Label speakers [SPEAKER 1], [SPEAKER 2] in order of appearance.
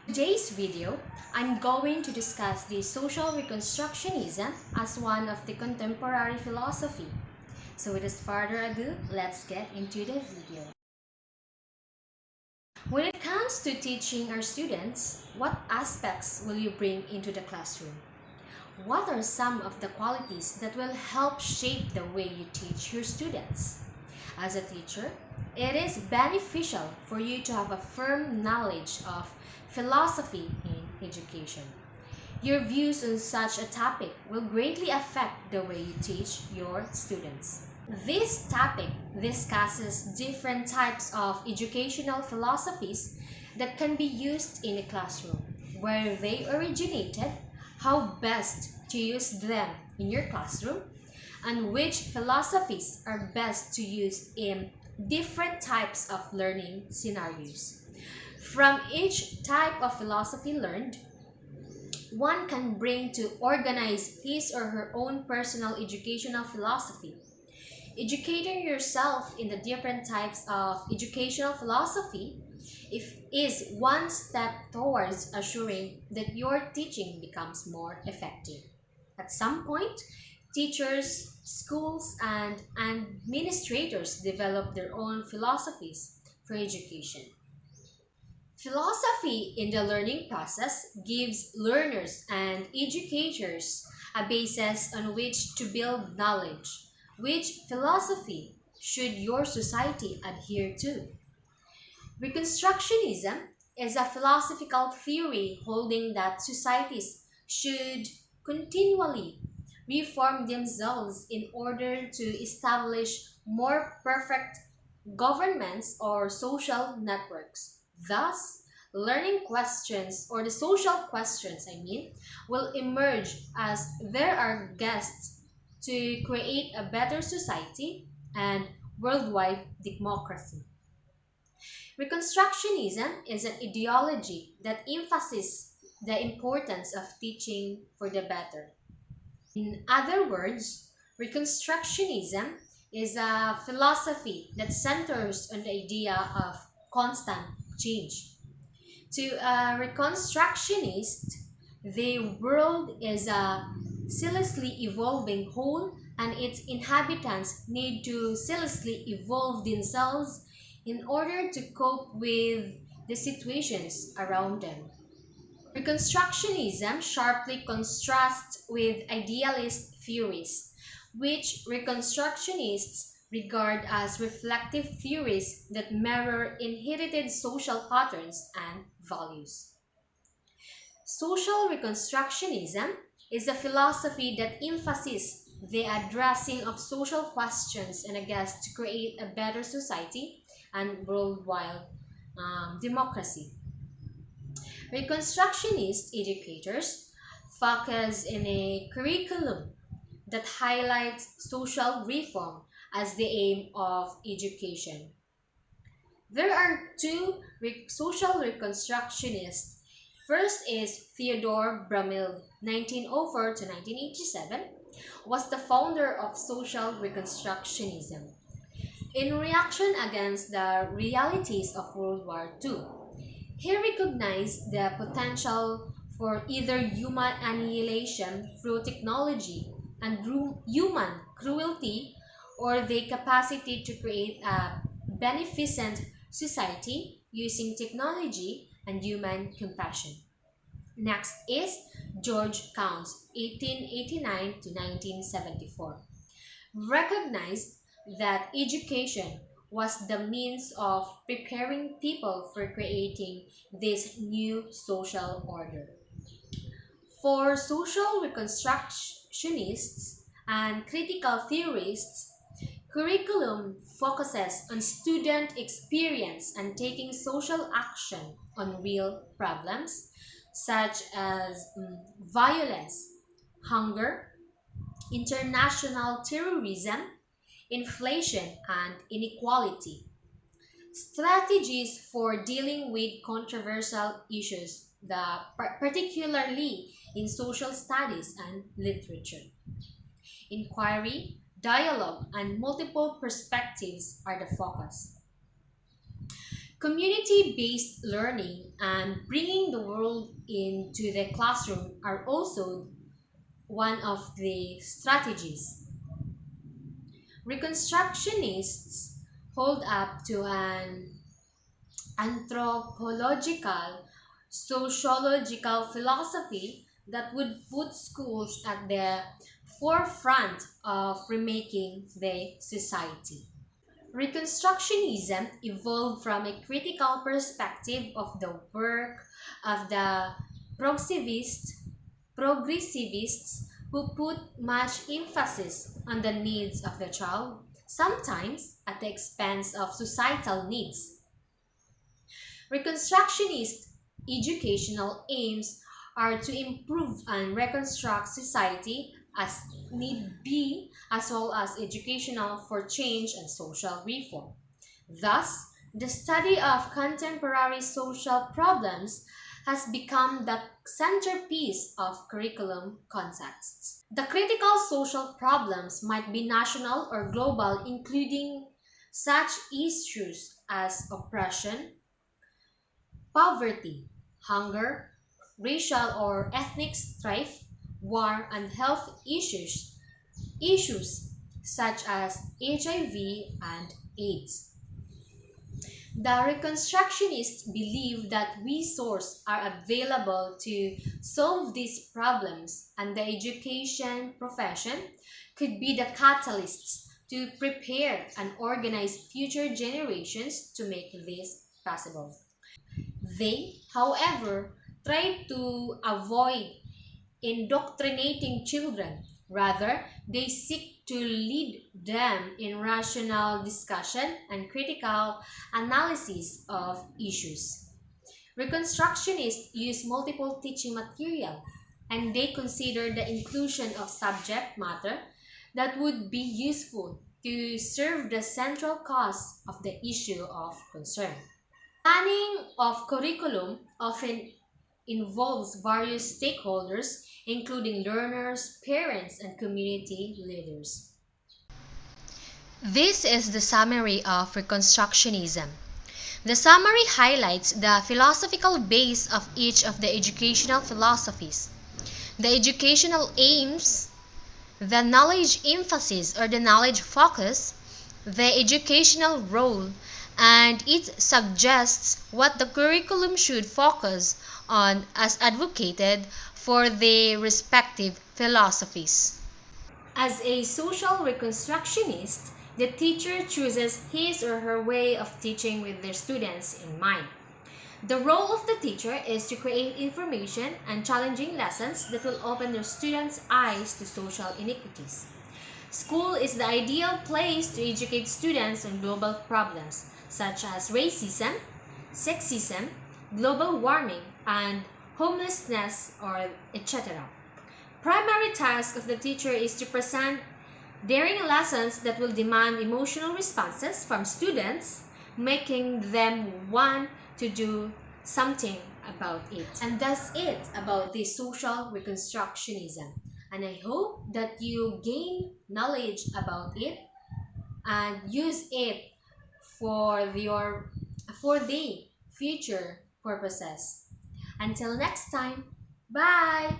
[SPEAKER 1] Today's video, I'm going to discuss the social reconstructionism as one of the contemporary philosophy. So without further ado, let's get into the video. When it comes to teaching our students, what aspects will you bring into the classroom? What are some of the qualities that will help shape the way you teach your students? As a teacher, it is beneficial for you to have a firm knowledge of philosophy in education. Your views on such a topic will greatly affect the way you teach your students. This topic discusses different types of educational philosophies that can be used in a classroom, where they originated, how best to use them in your classroom, and which philosophies are best to use in different types of learning scenarios. From each type of philosophy learned, one can bring to organize his or her own personal educational philosophy. Educating yourself in the different types of educational philosophy is one step towards assuring that your teaching becomes more effective. At some point, teachers, schools, and administrators develop their own philosophies for education. Philosophy in the learning process gives learners and educators a basis on which to build knowledge. Which philosophy should your society adhere to? Reconstructionism is a philosophical theory holding that societies should continually reform themselves in order to establish more perfect governments or social networks. Thus, learning questions or the social questions, will emerge as there are guests to create a better society and worldwide democracy. Reconstructionism is an ideology that emphasizes the importance of teaching for the better. In other words, Reconstructionism is a philosophy that centers on the idea of constant change. To a Reconstructionist, the world is a ceaselessly evolving whole, and its inhabitants need to ceaselessly evolve themselves in order to cope with the situations around them. Reconstructionism sharply contrasts with idealist theories, which Reconstructionists regard as reflective theories that mirror inherited social patterns and values. Social Reconstructionism is a philosophy that emphasizes the addressing of social questions and against to create a better society and worldwide democracy. Reconstructionist educators focus in a curriculum that highlights social reform as the aim of education. There are two social reconstructionists. First is Theodore Bramil, 1904 to 1987, was the founder of social reconstructionism. In reaction against the realities of World War II, he recognized the potential for either human annihilation through technology and human cruelty, or the capacity to create a beneficent society using technology and human compassion. Next is George Counts, 1889 to 1974, recognized that education was the means of preparing people for creating this new social order. For social reconstructionists and critical theorists, curriculum focuses on student experience and taking social action on real problems such as violence, hunger, international terrorism, inflation, and inequality. Strategies for dealing with controversial issues, particularly in social studies and literature. Inquiry, dialogue, and multiple perspectives are the focus. Community-based learning and bringing the world into the classroom are also one of the strategies. Reconstructionists hold up to an anthropological, sociological philosophy that would put schools at the forefront of remaking the society. Reconstructionism evolved from a critical perspective of the work of the progressivists, progressivists who put much emphasis on the needs of the child, sometimes at the expense of societal needs. Reconstructionist educational aims are to improve and reconstruct society as need be, as well as educational for change and social reform. Thus, the study of contemporary social problems has become the centerpiece of curriculum contexts. The critical social problems might be national or global, including such issues as oppression, poverty, hunger, racial or ethnic strife, war, and health issues such as HIV and AIDS. The Reconstructionists believe that resources are available to solve these problems, and the education profession could be the catalysts to prepare and organize future generations to make this possible. They, however, try to avoid indoctrinating children. Rather, they seek to lead them in rational discussion and critical analysis of issues. Reconstructionists use multiple teaching material, and they consider the inclusion of subject matter that would be useful to serve the central cause of the issue of concern. Planning of curriculum often involves various stakeholders, including learners, parents, and community leaders. This is the summary of Reconstructionism. The summary highlights the philosophical base of each of the educational philosophies, the educational aims, the knowledge emphasis or the knowledge focus, the educational role, and it suggests what the curriculum should focus on as advocated for the respective philosophies. As a social reconstructionist, the teacher chooses his or her way of teaching with their students in mind. The role of the teacher is to create information and challenging lessons that will open their students' eyes to social inequities. School is the ideal place to educate students on global problems such as racism, sexism, global warming, and homelessness, or etc. Primary task of the teacher is to present daring lessons that will demand emotional responses from students, making them want to do something about it. And that's it about the social reconstructionism. And I hope that you gain knowledge about it and use it for the future purposes. Until next time, bye!